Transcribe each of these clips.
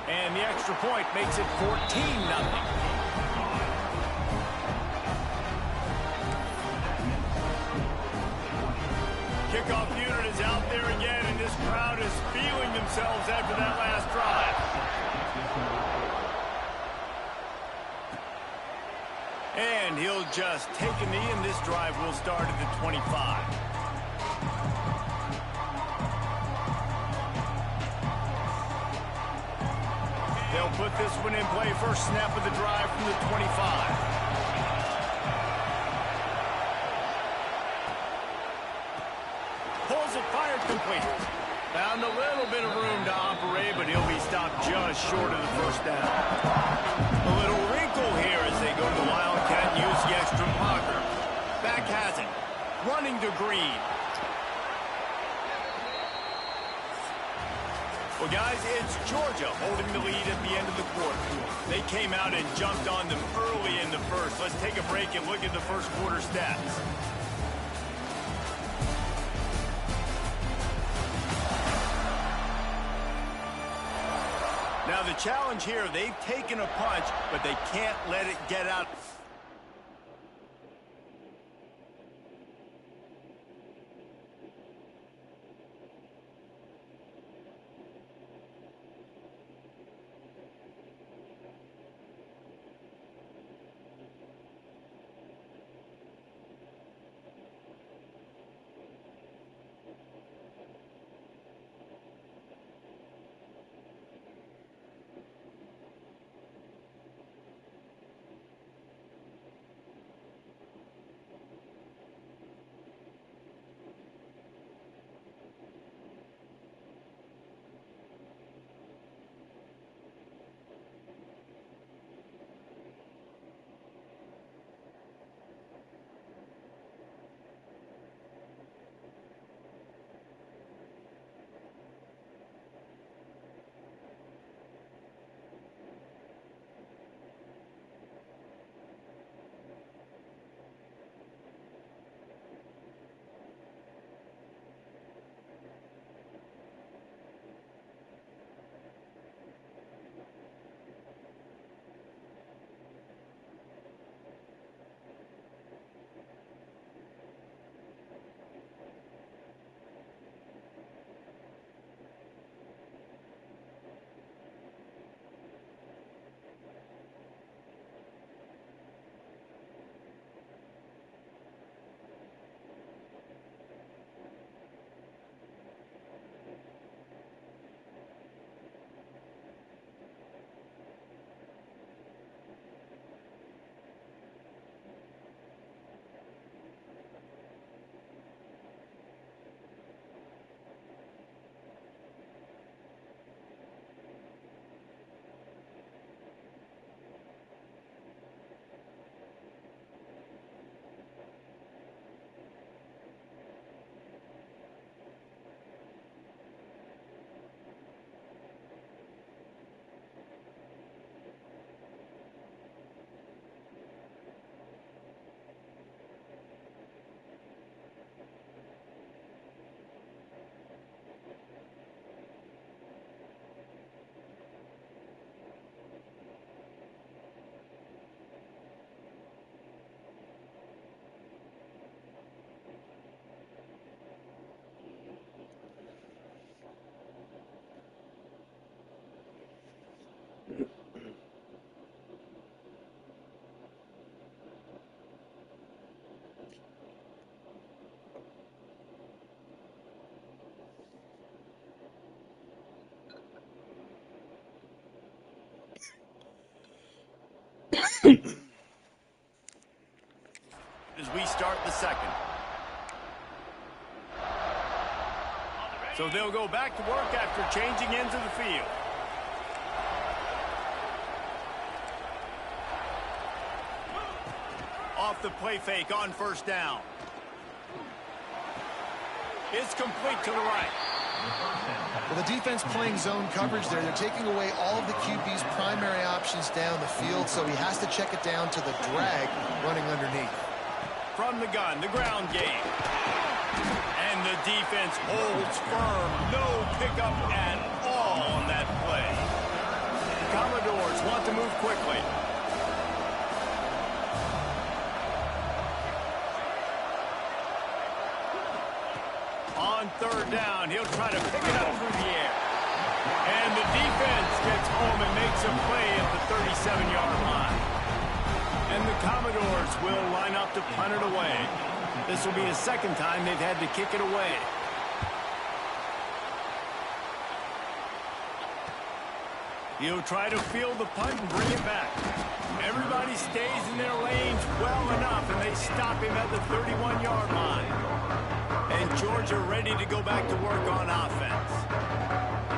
And the extra point makes it 14-0. Kickoff unit is out there again, and this crowd is feeling themselves after that last drive. And he'll just take a knee, and this drive will start at the 25. They'll put this one in play. First snap of the drive from the 25. Pulls it, fired complete. Found a little bit of room to operate, but he'll be stopped just short of the first down. A little wrinkle here as they go to the Wildcat and use the extra blocker. Back has it. Running to Green. Well, guys, it's Georgia holding the lead at the end of the quarter. They came out and jumped on them early in the first. Let's take a break and look at the first quarter stats. Now, the challenge here, they've taken a punch, but they can't let it get out. As we start the second. So they'll go back to work after changing into the field. Off the play fake on first down. It's complete to the right. Well, the defense playing zone coverage there. They're taking away all of the QB's primary options down the field, so he has to check it down to the drag running underneath. From the gun, the ground game. And the defense holds firm. No pickup at all on that play. Commodores want to move quickly. On third down, he'll try to pick it up through the air. And the defense gets home and makes a play at the 37-yard line. And the Commodores will line up to punt it away. This will be the second time they've had to kick it away. He'll try to field the punt and bring it back. Everybody stays in their lanes well enough, and they stop him at the 31-yard line. And Georgia ready to go back to work on offense.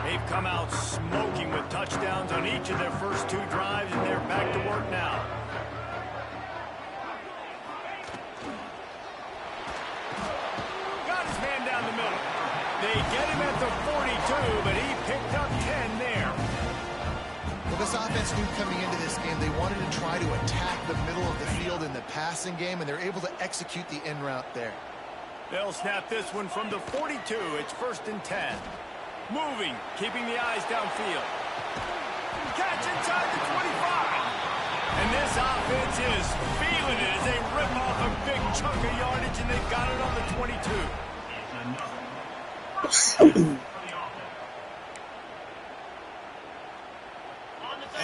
They've come out smoking with touchdowns on each of their first 2 drives, and they're back to work now. Got his man down the middle. They get him at the 42, but he picked up 10 there. Well, this offense knew coming into this game they wanted to try to attack the middle of the field in the passing game, and they're able to execute the in route there. They'll snap this one from the 42. It's 1st and 10. Moving, keeping the eyes downfield. Catch inside the 25. And this offense is feeling it as they rip off a big chunk of yardage, and they've got it on the 22.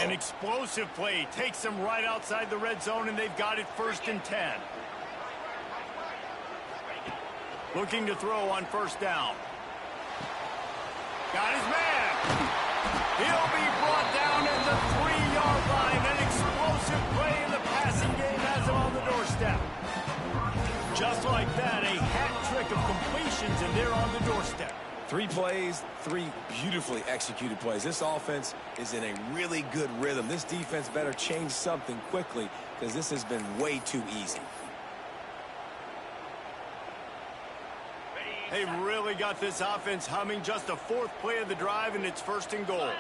An explosive play takes them right outside the red zone, and they've got it 1st and 10. Looking to throw on 1st down. Got his man. He'll be brought down at the 3-yard line. An explosive play in the passing game has him on the doorstep. Just like that, a hat trick of completions, and they're on the doorstep. 3 plays, 3 beautifully executed plays. This offense is in a really good rhythm. This defense better change something quickly because this has been way too easy. They've really got this offense humming. Just a 4th play of the drive, and it's 1st and goal.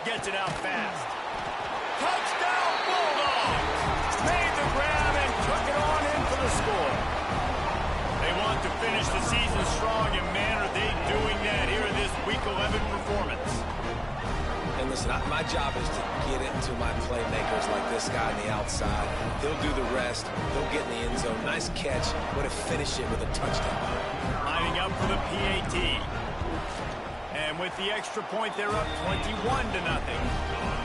Gets it out fast. Touchdown Bulldogs! Made the grab and took it on in for the score. They want to finish the season strong, and man, are they doing that here in this Week 11 performance. And listen, my job is to get it to my playmakers like this guy on the outside. They'll do the rest. They'll get in the end zone. Nice catch. Way to finish it with a touchdown. Lining up for the PAT. And with the extra point, they're up 21-0.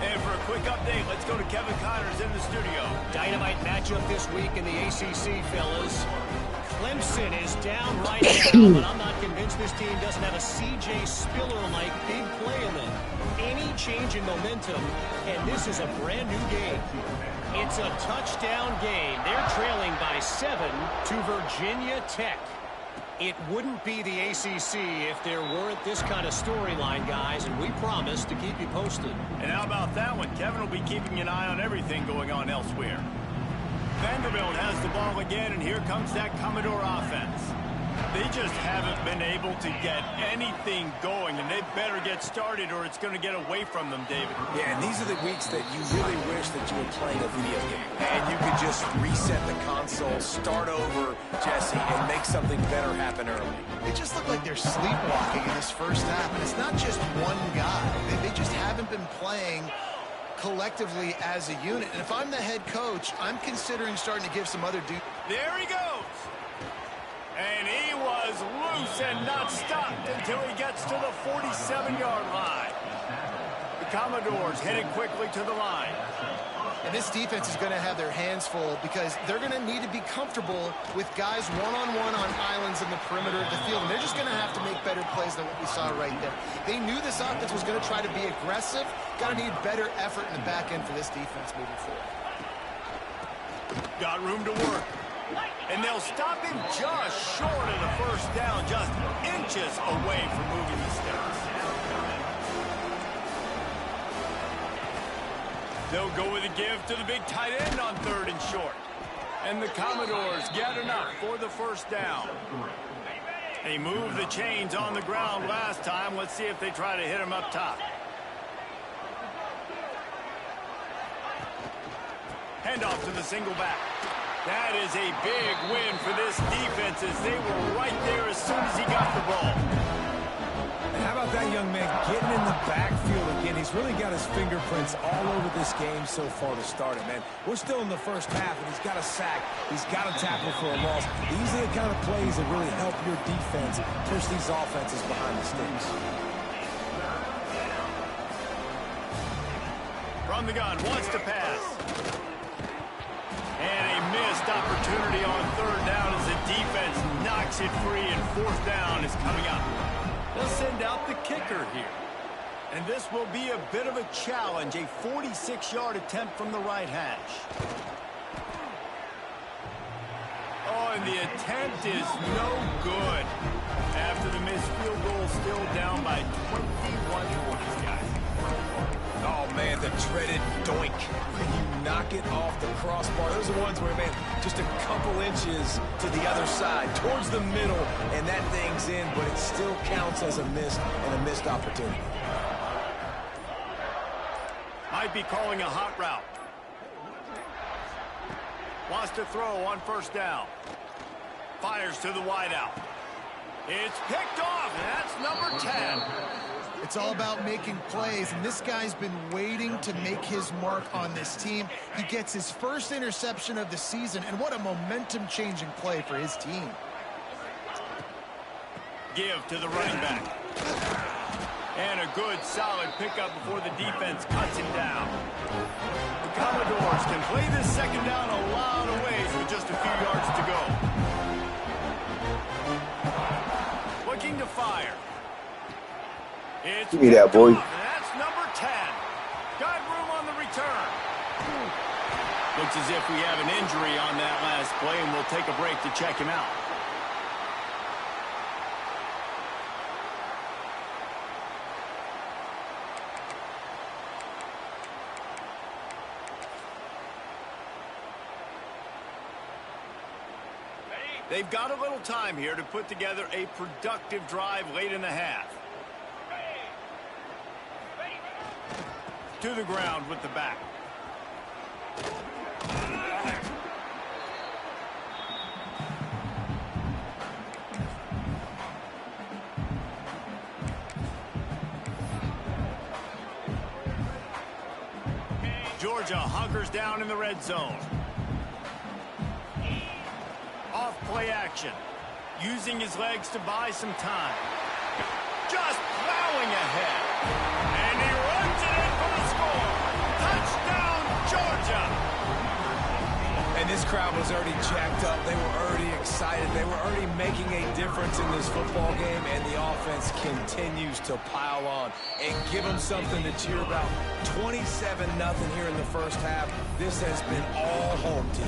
And for a quick update, let's go to Kevin Connors in the studio. Dynamite matchup this week in the ACC, fellas. Clemson is down right now, but I'm not convinced this team doesn't have a C.J. Spiller-like big play in them. Any change in momentum, and this is a brand-new game. It's a touchdown game. They're trailing by 7 to Virginia Tech. It wouldn't be the ACC if there weren't this kind of storyline, guys, and we promise to keep you posted. And how about that one? Kevin will be keeping an eye on everything going on elsewhere. Vanderbilt has the ball again, and here comes that Commodore offense. They just haven't been able to get anything going, and they better get started or it's going to get away from them, David. Yeah, and these are the weeks that you really wish that you were playing a video game. And you could just reset the console, start over, Jesse, and make something better happen early. They just look like they're sleepwalking in this first half, and it's not just one guy. They just haven't been playing collectively as a unit. And if I'm the head coach, I'm considering starting to give some other dudes. There he goes. And he was loose and not stopped until he gets to the 47-yard line. The Commodores headed quickly to the line. And this defense is going to have their hands full because they're going to need to be comfortable with guys one-on-one on islands in the perimeter of the field. And they're just going to have to make better plays than what we saw right there. They knew this offense was going to try to be aggressive. Got to need better effort in the back end for this defense moving forward. Got room to work. And they'll stop him just short of the first down, just inches away from moving the sticks. They'll go with a give to the big tight end on 3rd and short. And the Commodores get enough for the first down. They moved the chains on the ground last time. Let's see if they try to hit him up top. Handoff to the single back. That is a big win for this defense as they were right there as soon as he got the ball. And how about about that young man getting in the backfield again? He's really got his fingerprints all over this game so far to start it, man. We're still in the first half, and he's got a sack. He's got a tackle for a loss. These are the kind of plays that really help your defense push these offenses behind the sticks. From the gun, wants to pass. And a missed opportunity on third down as the defense knocks it free, and fourth down is coming up. They'll send out the kicker here. And this will be a bit of a challenge, a 46-yard attempt from the right hash. Oh, and the attempt is no good. After the missed field goal, still down by 21 points, guys. Oh, man, the dreaded doink. When you knock it off the crossbar. Those are ones where, man, just a couple inches to the other side, towards the middle, and that thing's in, but it still counts as a miss and a missed opportunity. Might be calling a hot route. Wants to throw on first down. Fires to the wideout. It's picked off, and that's number 10. It's all about making plays, and this guy's been waiting to make his mark on this team. He gets his first interception of the season, and what a momentum-changing play for his team. Give to the running back. And a good, solid pickup before the defense cuts him down. The Commodores can play this second down a lot of ways with just a few yards to go. Looking to fire. It's Give me that, boy. off, and that's number 10. Got room on the return. Looks as if we have an injury on that last play, and we'll take a break to check him out. They've got a little time here to put together a productive drive late in the half. To the ground with the back. Georgia hunkers down in the red zone. Off play action. Using his legs to buy some time. Just plowing ahead. And he runs it in for the score. Touchdown, Georgia. And this crowd was already jacked up. They were already excited. They were already making a difference in this football game, and the offense continues to pile on and give them something to cheer about. 27-0 here in the first half. This has been all home team.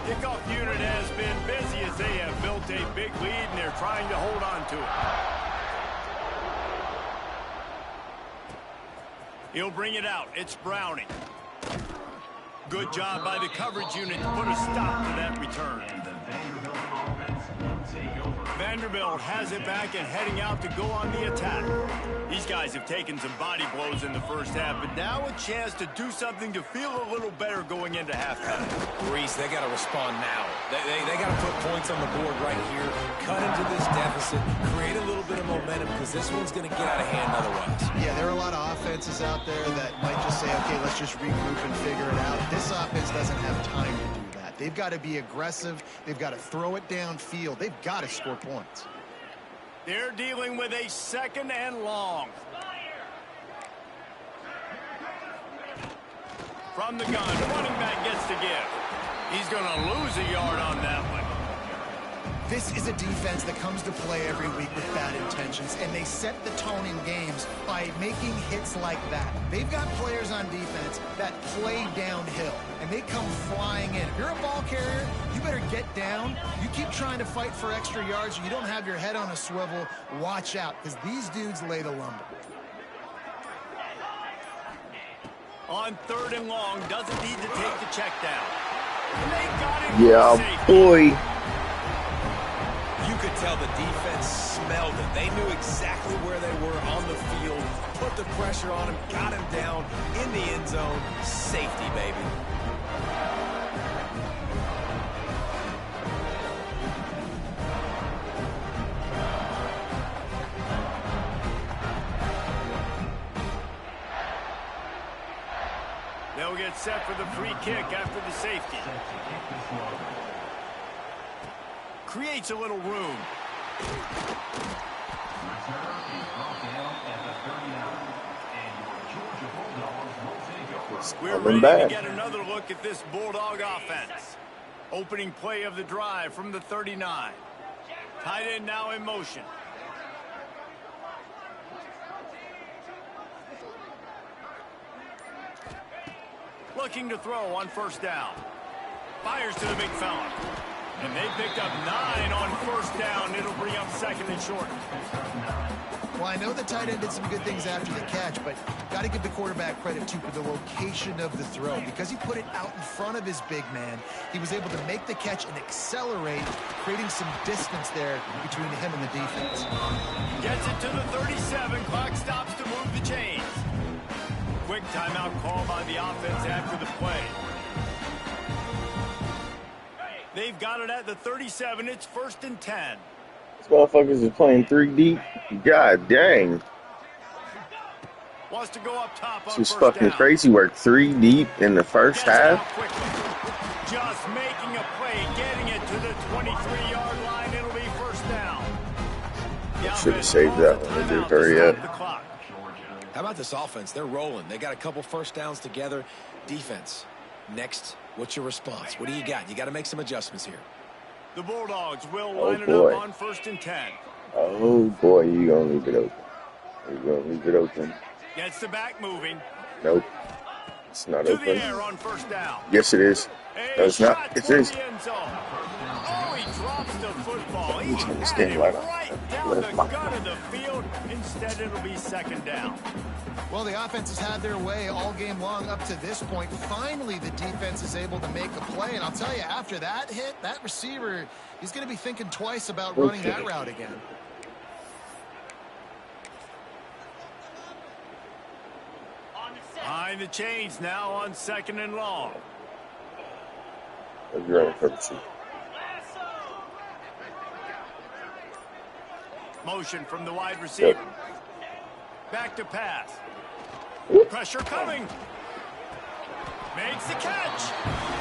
Kickoff unit has been busy as they have built a big lead, and they're trying to hold on to it. He'll bring it out. It's Browning. Good job by the coverage unit to put a stop to that return. Vanderbilt has it back and heading out to go on the attack. These guys have taken some body blows in the first half, but now a chance to do something to feel a little better going into halftime. Reese, they got to respond now. They got to put points on the board right here, cut into this deficit, create a little bit of momentum, because this one's going to get out of hand otherwise. Yeah, there are a lot of offenses out there that might just say, okay, let's just regroup and figure it out. This offense doesn't have time to do that. They've got to be aggressive. They've got to throw it downfield. They've got to score points. They're dealing with a second and long. From the gun, running back gets to give. He's going to lose a yard on that one. This is a defense that comes to play every week with bad intentions, and they set the tone in games by making hits like that. They've got players on defense that play downhill, and they come flying in. If you're a ball carrier, you better get down. You keep trying to fight for extra yards, you don't have your head on a swivel. Watch out, because these dudes lay the lumber. On third and long, doesn't need to take the check down. And they got it. Yeah, boy. You could tell the defense smelled it. They knew exactly where they were on the field, put the pressure on him, got him down in the end zone. Safety, baby. They'll get set for the free kick after the safety. Creates a little room. We're ready to get another look at this Bulldog offense. Opening play of the drive from the 39. Tight end now in motion. Looking to throw on first down. Fires to the big fella. And they picked up 9 on first down. It'll bring up second and short. Well, I know the tight end did some good things after the catch, but got to give the quarterback credit, too, for the location of the throw. Because he put it out in front of his big man, he was able to make the catch and accelerate, creating some distance there between him and the defense. Gets it to the 37. Clock stops to move the chains. Quick timeout call by the offense after the play. They've got it at the 37. It's 1st and 10. These motherfuckers is playing 3 deep. God dang. Wants to go up top on This is first fucking down. crazy work. 3 deep in the first half. Just making a play, getting it to the 23-yard line. It'll be first down. Should have saved that one. They didn't hurry up. How about this offense? They're rolling. They got a couple first downs together. Defense. Next, what's your response? What do you got? You got to make some adjustments here. The Bulldogs will line it boy. up on 1st and 10. Oh boy, you gonna leave it open. You gonna leave it open. Gets the back moving. Nope. It's not To the open. air on first down. Yes, it is. A No, it's shot not. It for is. the end zone. Oh, he drops the football. He He's gonna had stand it right right down the gut of the field. Instead, it'll be second down. Well, the offense has had their way all game long up to this point. Finally, the defense is able to make a play. And I'll tell you, after that hit, that receiver, he's going to be thinking twice about running that route again. Behind the chains now on 2nd and long. You're running for the two. Motion from the wide receiver. Back to pass. Pressure coming. Makes the catch.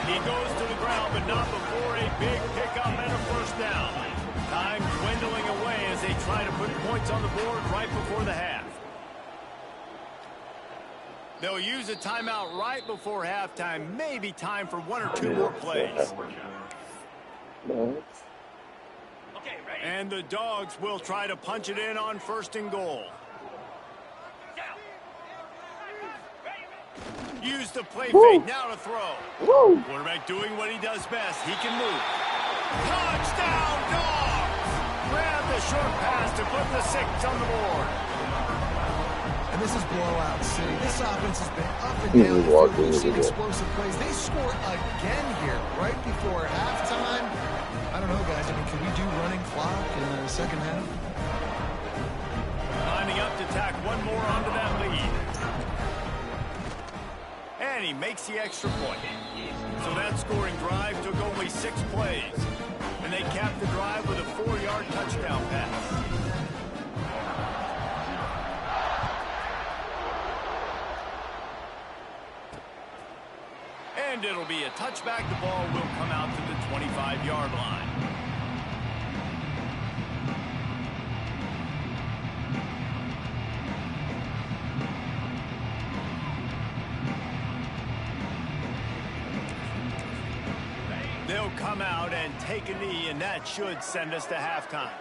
He goes to the ground, but not before a big pickup and a first down. Time dwindling away as they try to put points on the board right before the half. They'll use a timeout right before halftime. Maybe time for 1 or 2 more plays. And the Dogs will try to punch it in on 1st and goal. Use the play fake, now to throw. Quarterback doing what he does best. He can move. Touchdown, Dawgs! Grab the short pass to put the 6 on the board. And this is blowout city. This offense has been up and down. We've seen explosive plays. They score again here right before halftime. I don't know, guys. I mean, can we do running clock in the second half? Lining up to tack one more onto that lead. And he makes the extra point. So that scoring drive took only 6 plays. And they capped the drive with a 4-yard touchdown pass. And it'll be a touchback. The ball will come out to the 25-yard line. They'll come out and take a knee, and that should send us to halftime.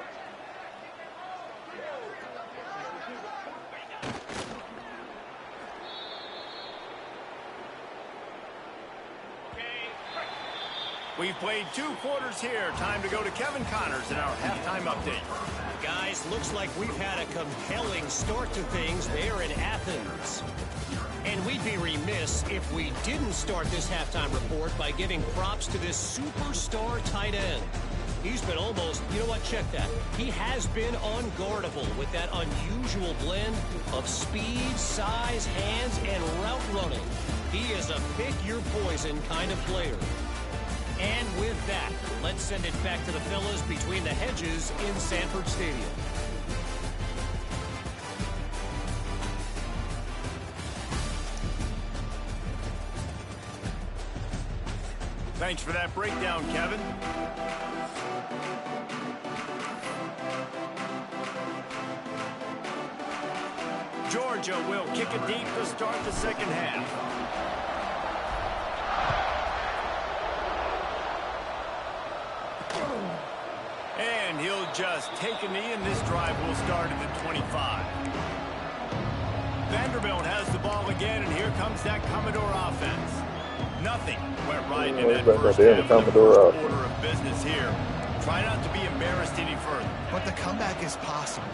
We've played 2 quarters here. Time to go to Kevin Connors in our halftime update. Guys, looks like we've had a compelling start to things there in Athens. And we'd be remiss if we didn't start this halftime report by giving props to this superstar tight end. He's been almost, you know what, check that. He has been unguardable with that unusual blend of speed, size, hands, and route running. He is a pick-your-poison kind of player. And with that, let's send it back to the fellas between the hedges in Sanford Stadium. Thanks for that breakdown, Kevin. Georgia will kick it deep to start the second half. And he'll just take a knee, and this drive will start at the 25. Vanderbilt has the ball again, and here comes that Commodore offense. Nothing went right in that first half. The first order of business here. Try not to be embarrassed any further. But the comeback is possible.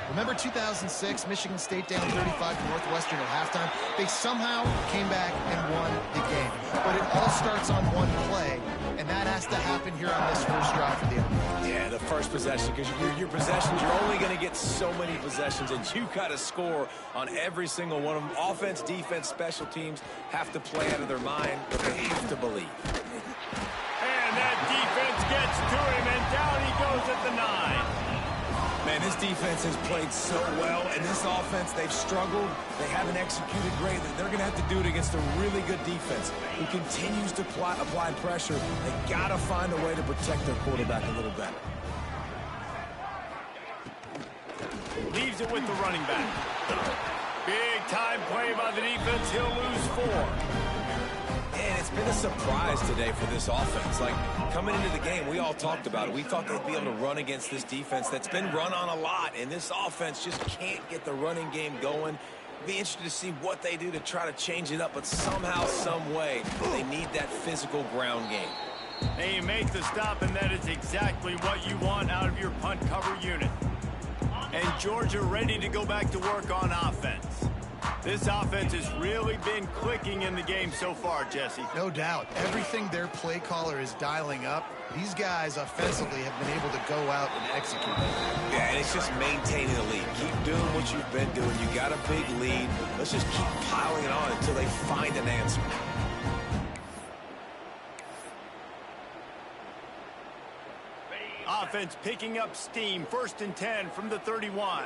Remember 2006, Michigan State down 35 to Northwestern at halftime? They somehow came back and won the game. But it all starts on one play, and that has to happen here on this first drive for the offense. Yeah, the first possession, because your possessions, you're only going to get so many possessions, and you got to score on every single one of them. Offense, defense, special teams have to play out of their mind, but they have to believe. And that defense gets to him, and down he goes at the 9. Man, this defense has played so well, and this offense, they've struggled. They haven't executed great. They're going to have to do it against a really good defense who continues to apply pressure. They got to find a way to protect their quarterback a little better. Leaves it with the running back. Big time play by the defense. He'll lose 4. And it's been a surprise today for this offense. Like, coming into the game, we all talked about it. We thought they'd be able to run against this defense that's been run on a lot, and this offense just can't get the running game going. Be interested to see what they do to try to change it up, but somehow, some way, they need that physical ground game. And you make the stop, and that is exactly what you want out of your punt cover unit. And Georgia ready to go back to work on offense. This offense has really been clicking in the game so far, Jesse. No doubt. Everything their play caller is dialing up, these guys offensively have been able to go out and execute. Yeah, and it's just maintaining the lead. Keep doing what you've been doing. You got a big lead. Let's just keep piling it on until they find an answer. Offense picking up steam. 1st and 10 from the 31.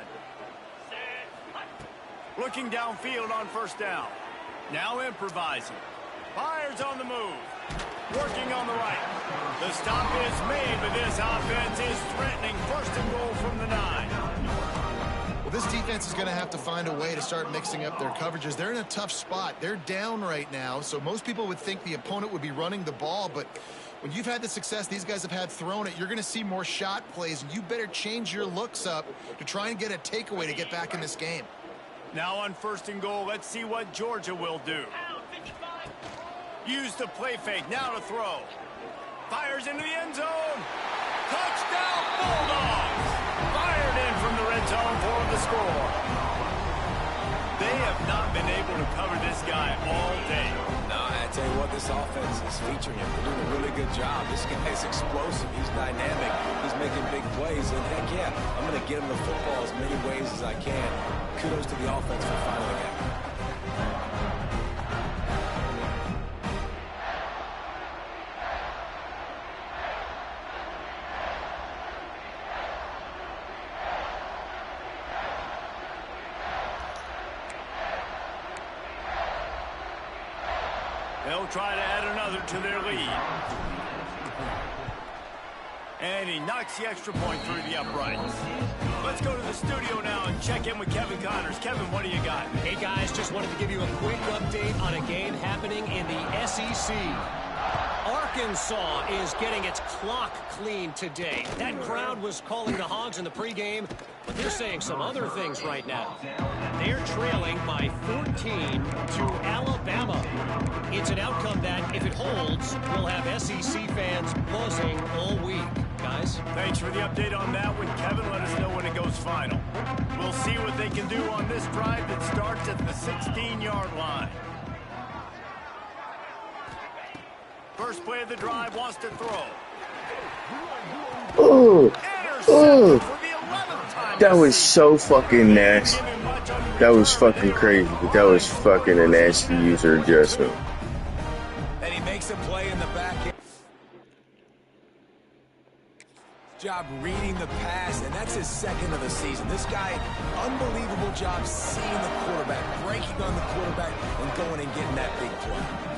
Looking downfield on 1st down. Now improvising. Fires on the move. Working on the right. The stop is made, but this offense is threatening. 1st and goal from the 9. Well, this defense is going to have to find a way to start mixing up their coverages. They're in a tough spot. They're down right now, so most people would think the opponent would be running the ball, but when you've had the success these guys have had throwing it, you're going to see more shot plays, and you better change your looks up to try and get a takeaway to get back in this game. Now on 1st and goal, let's see what Georgia will do. Use the play fake, now to throw. Fires into the end zone. Touchdown, Bulldogs! Fired in from the red zone for the score. They have not been able to cover this guy all day. No, I tell you what, this offense is featuring him. They're doing a really good job. This guy's explosive. He's dynamic. He's making big plays. And heck yeah, I'm going to get him the football as many ways as I can. Kudos to the offense for finding the gap. They'll try to add another to their lead. And he knocks the extra point through the uprights. Let's go to the studio now and check in with Kevin Connors. Kevin, what do you got? Hey, guys, just wanted to give you a quick update on a game happening in the SEC. Arkansas is getting its clock cleaned today. That crowd was calling the Hogs in the pregame, but they're saying some other things right now. They're trailing by 14 to Alabama. It's an outcome that, if it holds, will have SEC fans buzzing all week. Guys? Thanks for the update on that one, Kevin. Let us know when it goes final. We'll see what they can do on this drive that starts at the 16-yard line. First play of the drive, wants to throw. Oh, oh, that was so fucking nasty. That was fucking crazy, but that was fucking a nasty user adjustment. And he makes a play in the back end. Job reading the pass, and that's his 2nd of the season. This guy, unbelievable job seeing the quarterback, breaking on the quarterback, and going and getting that big play.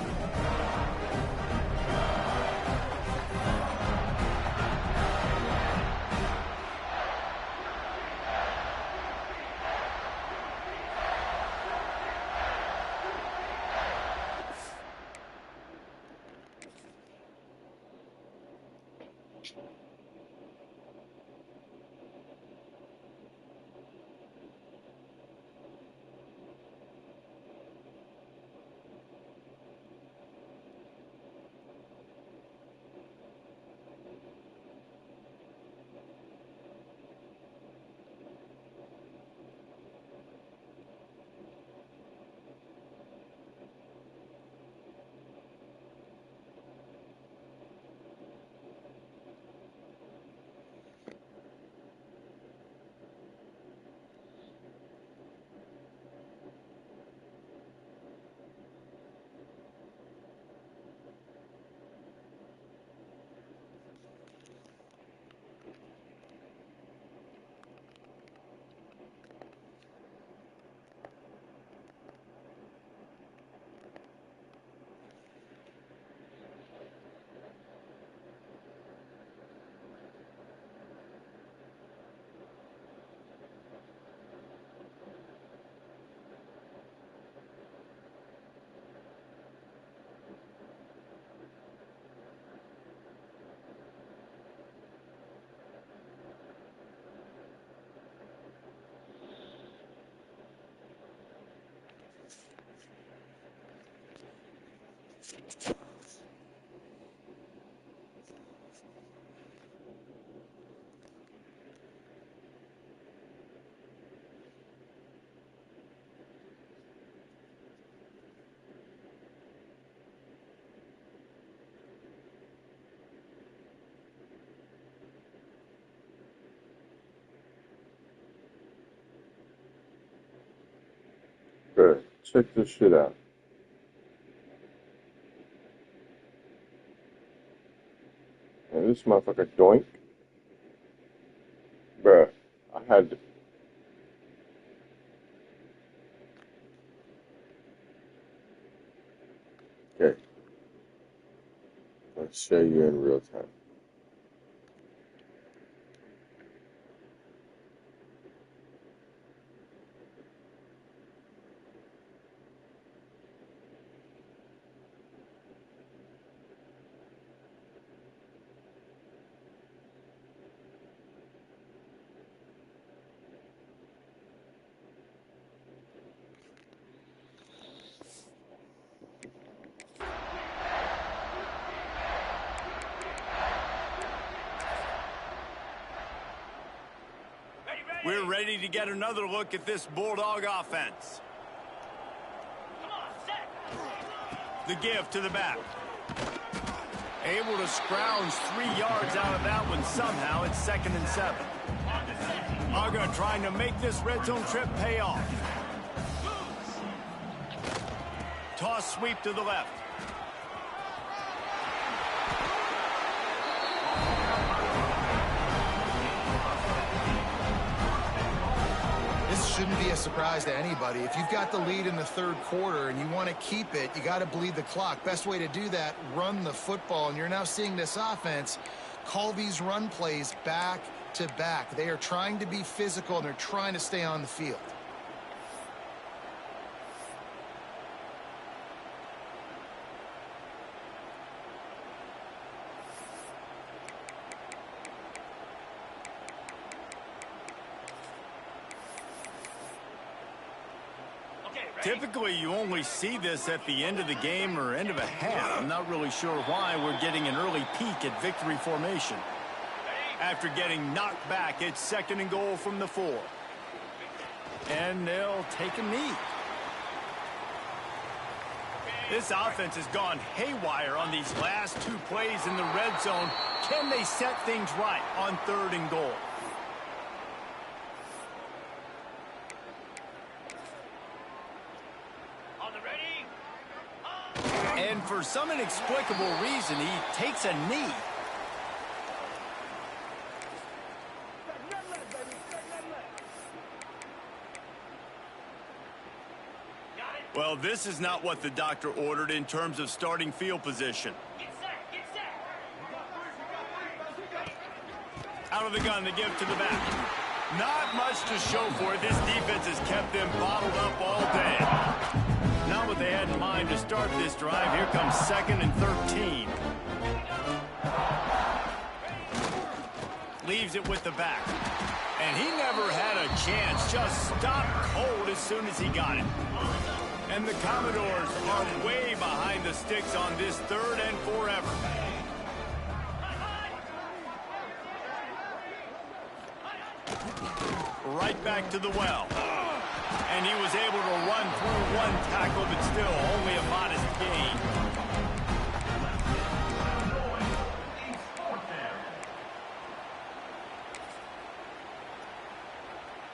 Bruh, check this shit out. And this motherfucker doink. Bruh, I had to. Okay, let's show you in real time. We're ready to get another look at this Bulldog offense. The give to the back. Able to scrounge 3 yards out of that one somehow. It's 2nd and 7. Aga trying to make this red zone trip pay off. Toss sweep to the left. Shouldn't be a surprise to anybody. If you've got the lead in the 3rd quarter and you want to keep it, you got to bleed the clock. Best way to do that, run the football. And you're now seeing this offense call these run plays back to back. They are trying to be physical and they're trying to stay on the field. Typically, you only see this at the end of the game or end of a half. I'm not really sure why we're getting an early peek at victory formation. After getting knocked back, it's 2nd and goal from the 4. And they'll take a knee. This offense has gone haywire on these last 2 plays in the red zone. Can they set things right on 3rd and goal? And for some inexplicable reason, he takes a knee. Well, this is not what the doctor ordered in terms of starting field position. Out of the gun, the give to the back. Not much to show for it. This defense has kept them bottled up all day. Not what they had in mind to start this drive. Here comes 2nd and 13. Leaves it with the back. And he never had a chance. Just stopped cold as soon as he got it. And the Commodores are way behind the sticks on this 3rd and forever. Right back to the well. And he was able to run through 1 tackle, but still only a modest gain.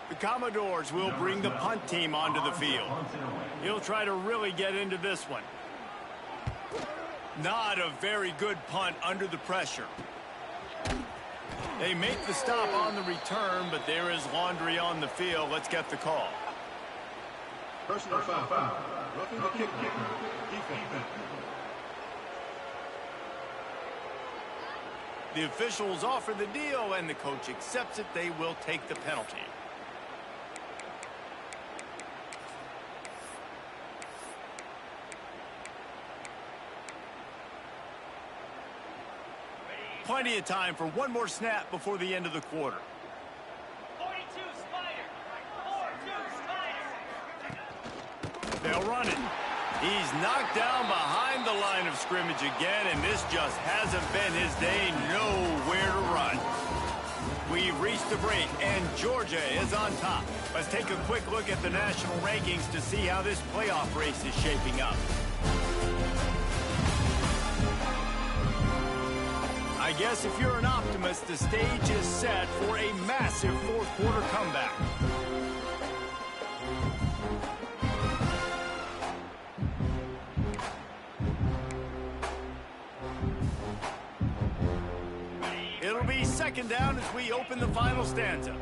The Commodores will bring the punt team onto the field. He'll try to really get into this one. Not a very good punt under the pressure. They make the stop on the return, but there is laundry on the field. Let's get the call. Personal foul. Roughing the kick. Defense. The officials offer the deal, and the coach accepts it. They will take the penalty. Plenty of time for one more snap before the end of the quarter. 42 Spider. 42 Spider. They'll run it. He's knocked down behind the line of scrimmage again, and this just hasn't been his day. Nowhere to run. We've reached the break, and Georgia is on top. Let's take a quick look at the national rankings to see how this playoff race is shaping up. I guess if you're an optimist, the stage is set for a massive fourth-quarter comeback. It'll be second down as we open the final stanza.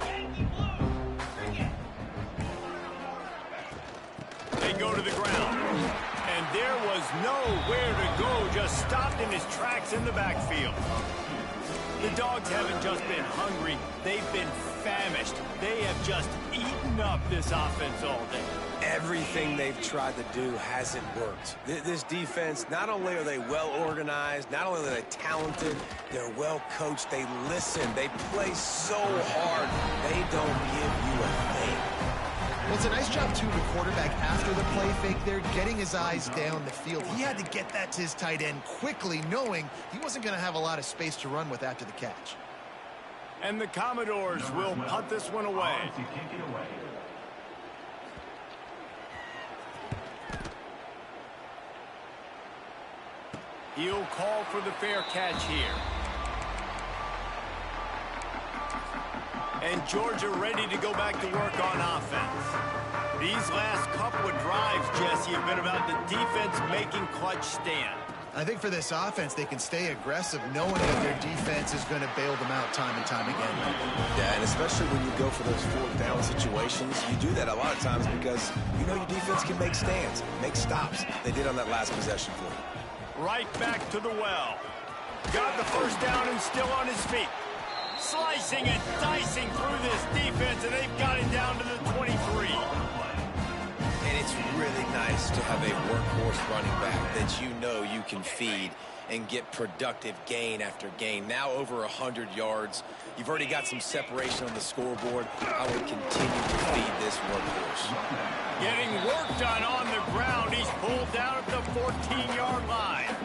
They go to the ground. And there was nowhere to go, just stopped in his tracks in the backfield. The Dogs haven't just been hungry, they've been famished. They have just eaten up this offense all day. Everything they've tried to do hasn't worked. This defense, not only are they well organized, not only are they talented, they're well coached, they listen, they play so hard, they don't give you a thing. Well, it's a nice job, too, the quarterback after the play fake there, getting his eyes down the field. He had to get that to his tight end quickly, knowing he wasn't going to have a lot of space to run with after the catch. And the Commodores will punt this one away. He'll call for the fair catch here. And Georgia ready to go back to work on offense. These last couple of drives, Jesse, have been about the defense making clutch stand. I think for this offense, they can stay aggressive knowing that their defense is going to bail them out time and time again. Yeah, and especially when you go for those fourth down situations, you do that a lot of times because you know your defense can make stands, make stops. They did on that last possession for you. Right back to the well. Got the first down and still on his feet. Slicing and dicing through this defense, and they've got him down to the 23. And it's really nice to have a workhorse running back that you know you can feed and get productive gain after gain. Now over 100 yards. You've already got some separation on the scoreboard. I would continue to feed this workhorse. Getting work done on the ground. He's pulled down at the 14-yard line.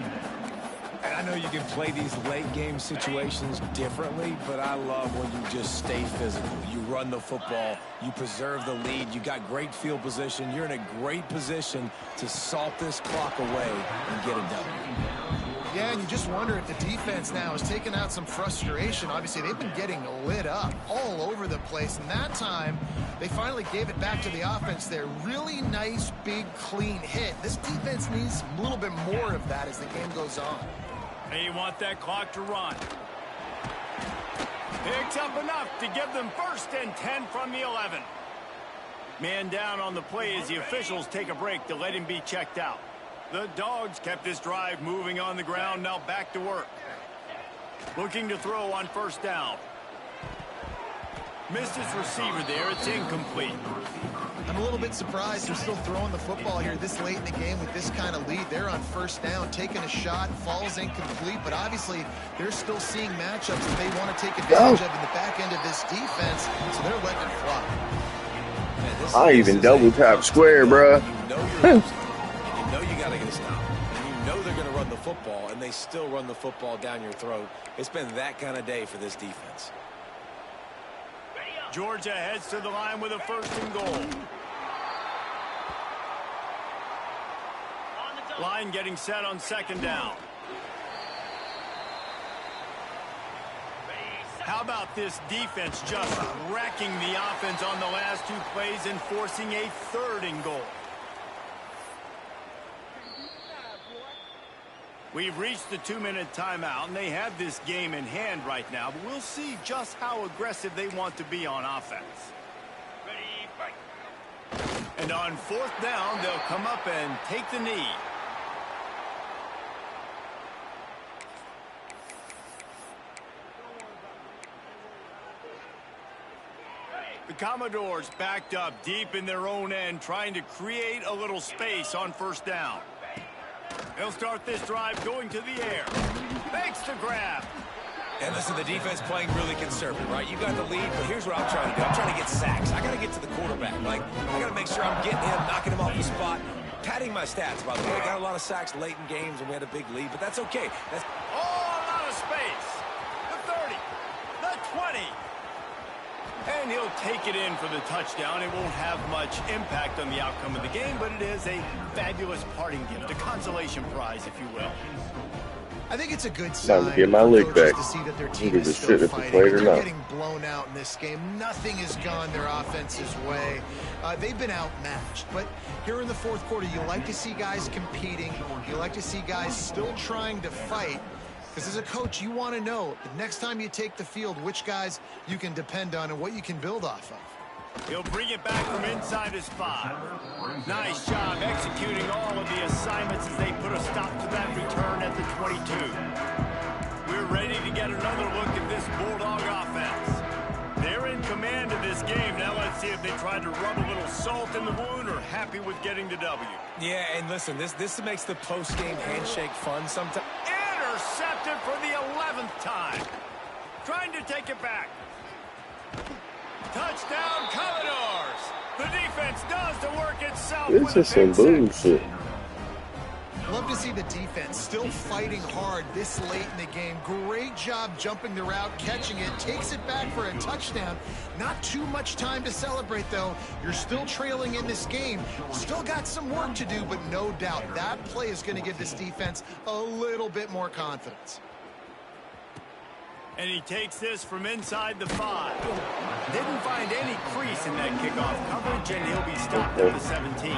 And I know you can play these late game situations differently, but I love when you just stay physical. You run the football, you preserve the lead, you got great field position, you're in a great position to salt this clock away and get it done. Yeah, and you just wonder if the defense now has taken out some frustration. Obviously, they've been getting lit up all over the place, and that time they finally gave it back to the offense there. Really nice, big, clean hit. This defense needs a little bit more of that as the game goes on. They want that clock to run. Picks up enough to give them 1st and 10 from the 11. Man down on the play as the officials take a break to let him be checked out. The Dogs kept this drive moving on the ground, now back to work. Looking to throw on 1st down. Missed his receiver there, it's incomplete. I'm a little bit surprised they're still throwing the football here this late in the game with this kind of lead. They're on 1st down, taking a shot, falls incomplete, but obviously they're still seeing matchups that they want to take advantage of in the back end of this defense, so they're letting it fly. I even double tap square, bro. You know you got to get a stop. You know they're going to run the football, and they still run the football down your throat. It's been that kind of day for this defense. Georgia heads to the line with a 1st and goal. Line getting set on 2nd down. How about this defense just wrecking the offense on the last 2 plays and forcing a 3rd and goal? We've reached the 2-minute timeout, and they have this game in hand right now, but we'll see just how aggressive they want to be on offense. Ready, fight. And on 4th down, they'll come up and take the knee. The Commodores backed up deep in their own end, trying to create a little space on 1st down. They'll start this drive going to the air. Makes the grab. And listen, the defense playing really conservative, right? You got the lead, but here's what I'm trying to do. I'm trying to get sacks. I got to get to the quarterback. Like, I got to make sure I'm getting him, knocking him off the spot. padding my stats, by the way. Got a lot of sacks late in games, and we had a big lead, but that's okay. That's Oh, a lot of space. The 30, the 20. And he'll take it in for the touchdown. It won't have much impact on the outcome of the game, but it is a fabulous parting gift, a consolation prize, if you will. I think it's a good Time sign to get my for leg coaches back. to see that their team Give is a still shit if it's fighting. played or They're not. getting blown out in this game. Nothing has gone their offense's way. They've been outmatched. But here in the fourth quarter, you like to see guys competing. You like to see guys still trying to fight. Because as a coach, you want to know the next time you take the field, which guys you can depend on and what you can build off of. He'll bring it back from inside his 5. Nice job executing all of the assignments as they put a stop to that return at the 22. We're ready to get another look at this Bulldog offense. They're in command of this game. Now let's see if they try to rub a little salt in the wound or happy with getting the W. yeah, and listen, this makes the post-game handshake fun sometimes. Intercepted for the 11th time. Trying to take it back. Touchdown, Commodores! The defense does the work itself. This is some bullshit. Love to see the defense still fighting hard this late in the game. Great job jumping the route, catching it, takes it back for a touchdown. Not too much time to celebrate, though. You're still trailing in this game. Still got some work to do, but no doubt that play is going to give this defense a little bit more confidence. And he takes this from inside the 5. Didn't find any crease in that kickoff coverage, and he'll be stopped at the 17.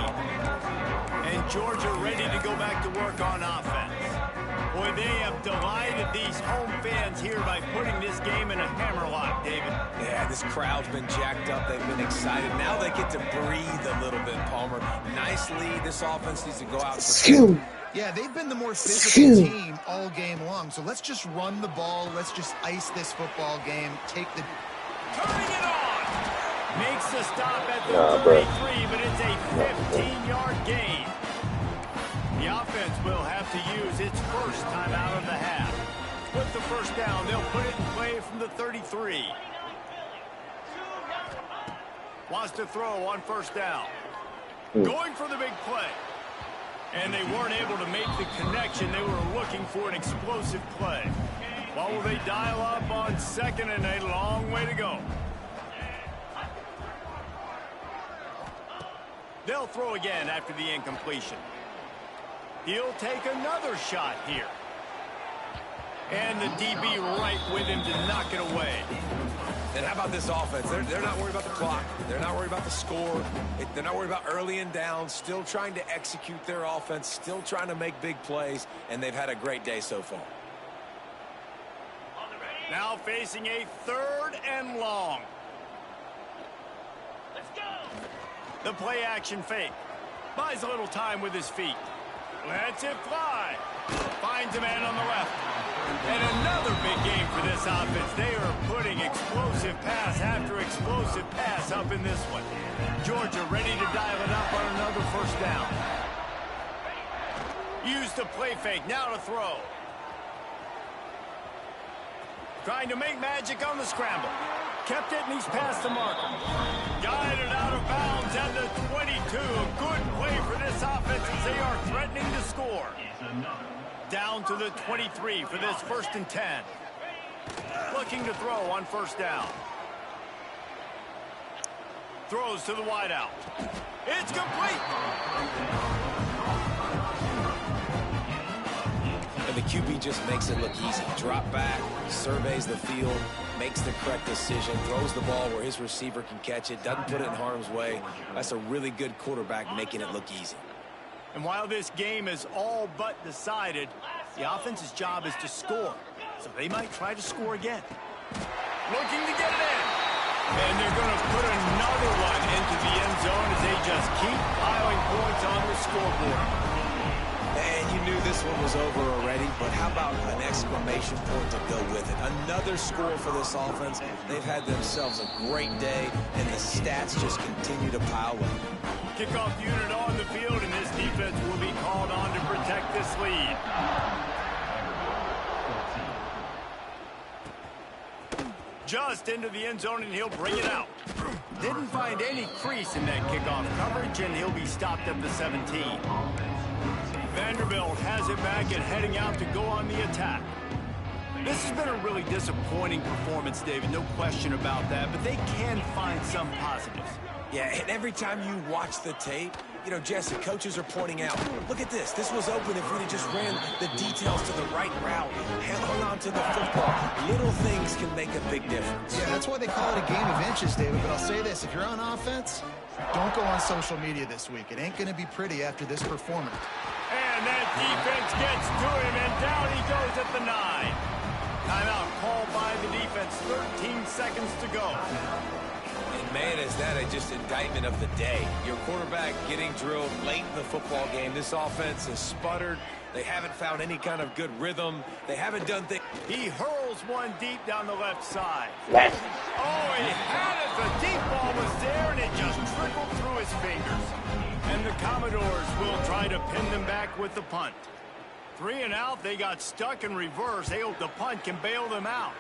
And Georgia ready to go back to work on offense. Boy, they have delighted these home fans here by putting this game in a hammerlock, David. Yeah, this crowd's been jacked up. They've been excited. Now they get to breathe a little bit, Palmer. Nice lead. This offense needs to go out. Yeah, they've been the more physical team all game long. So let's just run the ball. Let's just ice this football game. Take the... Turning it on. Makes the stop at the 33, but it's a 15-yard gain. The offense will have to use its first time out of the half. With the first down, they'll put it in play from the 33. Wants to throw on first down. Going for the big play. And they weren't able to make the connection. They were looking for an explosive play. What will they dial up on second and a long way to go? They'll throw again after the incompletion. He'll take another shot here. And the DB right with him to knock it away. And how about this offense? They're not worried about the clock. They're not worried about the score. They're not worried about early and down. Still trying to execute their offense. Still trying to make big plays. And they've had a great day so far. Now facing a 3rd and long. Let's go. The play action fake. Buys a little time with his feet. Lets it fly. Finds a man on the left. And another big game for this offense. They are putting explosive pass after explosive pass up in this one. Georgia ready to dial it up on another first down. Use the play fake. Now to throw. Trying to make magic on the scramble. Kept it and he's past the mark. Guided out of bounds at the 22. A good play for this offense as they are threatening to score. Down to the 23 for this 1st and 10. Looking to throw on first down. Throws to the wideout. It's complete. And the QB just makes it look easy. Drop back, surveys the field, makes the correct decision, throws the ball where his receiver can catch it, doesn't put it in harm's way. That's a really good quarterback making it look easy. And while this game is all but decided, the offense's job is to score. So they might try to score again. Looking to get it in. And they're going to put another one into the end zone as they just keep piling points on the scoreboard. And you knew this one was over already, but how about an exclamation point to go with it? Another score for this offense. They've had themselves a great day, and the stats just continue to pile up. Kickoff unit on the field, and this defense will be called on to protect this lead. Just into the end zone, and he'll bring it out. Didn't find any crease in that kickoff coverage, and he'll be stopped at the 17. Vanderbilt has it back and heading out to go on the attack. This has been a really disappointing performance, David, no question about that, but they can find some positives. Yeah, and every time you watch the tape, you know, Jesse, coaches are pointing out, look at this. This was open if we'd have just ran the details to the right route, hung on to the football. Little things can make a big difference. Yeah, that's why they call it a game of inches, David. But I'll say this, if you're on offense, don't go on social media this week. It ain't going to be pretty after this performance. And that defense gets to him, and down he goes at the 9. Timeout called by the defense, 13 seconds to go. And man, is that just indictment of the day. Your quarterback getting drilled late in the football game. This offense has sputtered. They haven't found any kind of good rhythm. They haven't done things. He hurls one deep down the left side. Oh, he had it. The deep ball was there, and it just trickled through his fingers. And the Commodores will try to pin them back with the punt. 3 and out, they got stuck in reverse. They hope the punt can bail them out.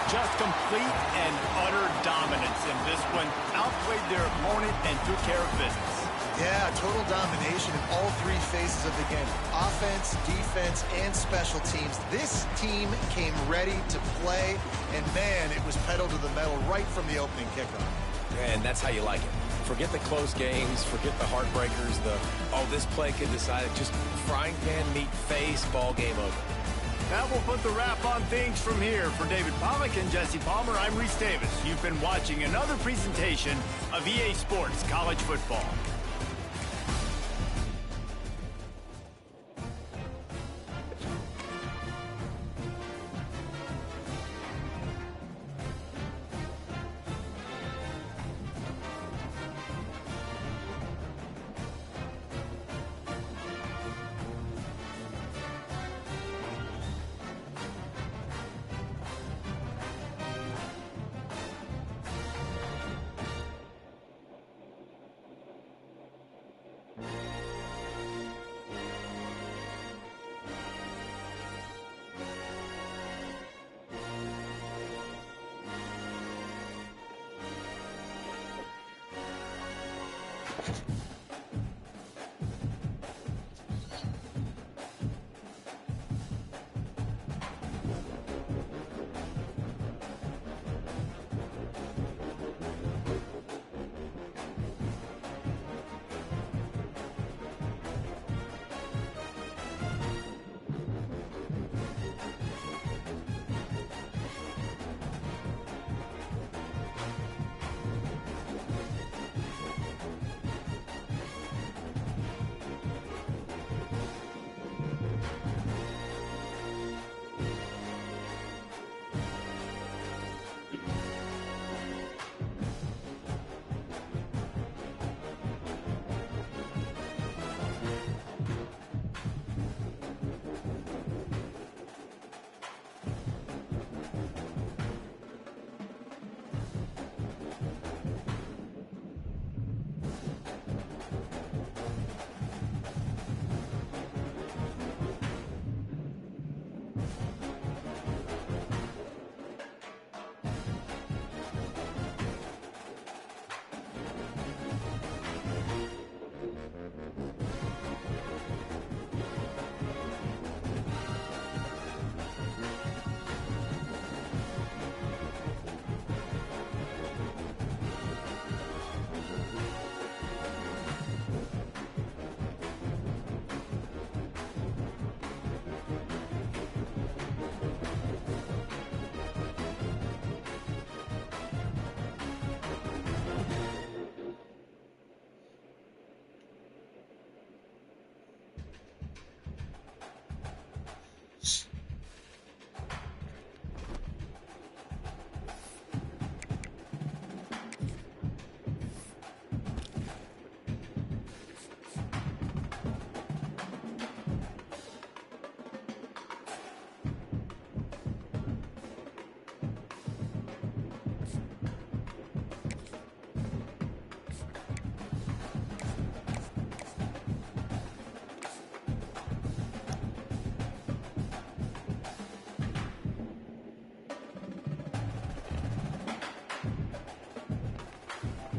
Just complete and utter dominance in this one. Outplayed their opponent and took care of business. Yeah, total domination in all 3 phases of the game. Offense, defense, and special teams. This team came ready to play, and man, it was pedal to the metal right from the opening kickoff. And that's how you like it. Forget the close games, forget the heartbreakers, this play could decide it. Just frying pan meet face, ball game over. That will put the wrap on things from here. For David Pollack and Jesse Palmer, I'm Reese Davis. You've been watching another presentation of EA Sports College Football. you